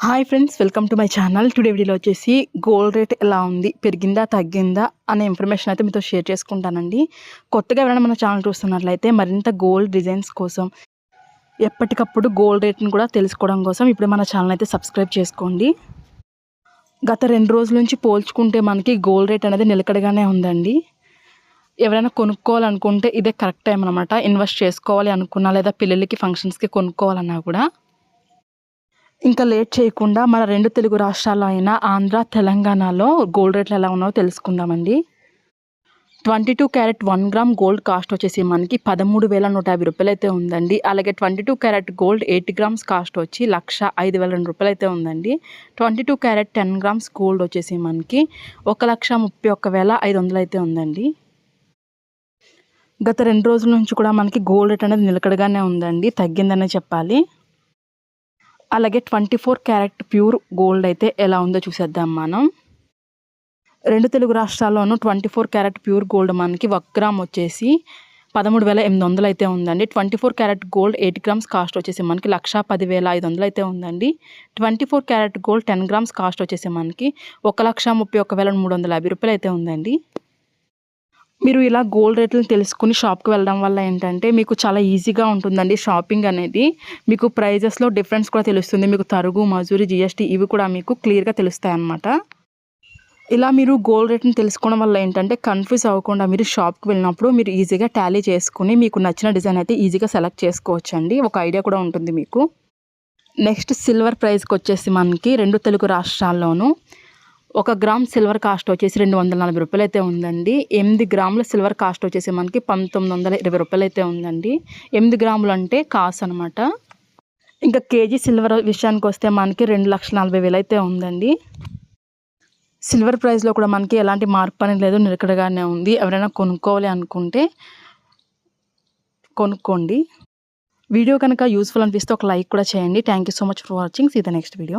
Hi friends, welcome to my channel. Today వీడియోలో వచ్చేసి gold rate ఎలా ఉంది, పెరిగిందా తగ్గిందా అనే ఇన్ఫర్మేషన్ అయితే మీతో షేర్ చేసుకుంటానండి. కొత్తగా ఎవరైనా మన ఛానల్ చూస్తున్నట్లయితే మరింత గోల్డ్ డిజైన్స్ కోసం ఎప్పటికప్పుడు గోల్డ్ రేట్ని కూడా తెలుసుకోవడం కోసం ఇప్పుడు మన ఛానల్ అయితే సబ్స్క్రైబ్ చేసుకోండి. గత 2 రోజుల నుంచి పోల్చుకుంటే మనకి గోల్డ్ రేట్ అనేది నిలకడగానే ఉందండి. ఎవరైనా కొనుక్కోవాలనుకుంటే ఇదే కరెక్ట్ టైం అనమాట. ఇన్వెస్ట్ చేసుకోవాలి అనుకున్నా లేదా పిల్లలకి ఫంక్షన్స్కి కొనుక్కోవాలన్నా కూడా ఇంకా లేట్ చేయకుండా మన 2 తెలుగు రాష్ట్రాల్లో అయిన ఆంధ్ర, తెలంగాణలో గోల్డ్ రేట్లు ఎలా ఉన్నాయో తెలుసుకుందామండి. 22 క్యారెట్ 1 గ్రామ్ గోల్డ్ కాస్ట్ వచ్చేసి మనకి 13,150 రూపాయలు అయితే ఉందండి. అలాగే 22 క్యారెట్ గోల్డ్ 8 గ్రామ్స్ కాస్ట్ వచ్చి 1,05,002 రూపాయలు అయితే ఉందండి. 22 క్యారెట్ 10 గ్రామ్స్ గోల్డ్ వచ్చేసి మనకి 1,31,500 అయితే ఉందండి. గత 2 రోజుల నుంచి కూడా మనకి గోల్డ్ రేట్ అనేది నిలకడగానే ఉందండి, తగ్గిందనే చెప్పాలి. అలాగే 24 క్యారెట్ ప్యూర్ గోల్డ్ అయితే ఎలా ఉందో చూసేద్దాం మనం. 2 తెలుగు రాష్ట్రాల్లోనూ 24 క్యారెట్ ప్యూర్ గోల్డ్ మనకి 1 గ్రామ్ వచ్చేసి 13,800 అయితే ఉందండి. 24 క్యారెట్ గోల్డ్ 8 గ్రామ్స్ కాస్ట్ వచ్చేసి మనకి 1,10,500 అయితే ఉందండి. 24 క్యారెట్ గోల్డ్ 10 గ్రామ్స్ కాస్ట్ వచ్చేసి మనకి 1,31,350 రూపాయలు అయితే ఉందండి. మీరు ఇలా గోల్డ్ రేట్లను తెలుసుకుని షాప్కి వెళ్ళడం వల్ల ఏంటంటే మీకు చాలా ఈజీగా ఉంటుందండి షాపింగ్ అనేది. మీకు ప్రైజెస్లో డిఫరెన్స్ కూడా తెలుస్తుంది. మీకు తరుగు, మజూరీ, జిఎస్టీ ఇవి కూడా మీకు క్లియర్గా తెలుస్తాయి అన్నమాట. ఇలా మీరు గోల్డ్ రేట్ని తెలుసుకోవడం వల్ల ఏంటంటే కన్ఫ్యూజ్ అవ్వకుండా మీరు షాప్కి వెళ్ళినప్పుడు మీరు ఈజీగా టాలీ చేసుకుని మీకు నచ్చిన డిజైన్ అయితే ఈజీగా సెలెక్ట్ చేసుకోవచ్చండి. ఒక ఐడియా కూడా ఉంటుంది మీకు. నెక్స్ట్ సిల్వర్ ప్రైస్కి వచ్చేసి మనకి 2 తెలుగు రాష్ట్రాల్లోనూ 1 గ్రామ్ సిల్వర్ కాస్ట్ వచ్చేసి 240 రూపాయలు అయితే ఉందండి. 8 గ్రాముల సిల్వర్ కాస్ట్ వచ్చేసి మనకి 1,920 రూపాయలు అయితే ఉందండి. 8 గ్రాములు అంటే కాసు అనమాట. ఇంకా కేజీ సిల్వర్ విషయానికి వస్తే మనకి 2,40,000 అయితే ఉందండి. సిల్వర్ ప్రైస్లో కూడా మనకి ఎలాంటి మార్పు అనేది లేదు, నిలకడగానే ఉంది. ఎవరైనా కొనుక్కోవాలి అనుకుంటే కొనుక్కోండి. వీడియో కనుక యూస్ఫుల్ అనిపిస్తే ఒక లైక్ కూడా చేయండి. Thank you so much for watching. See the next video.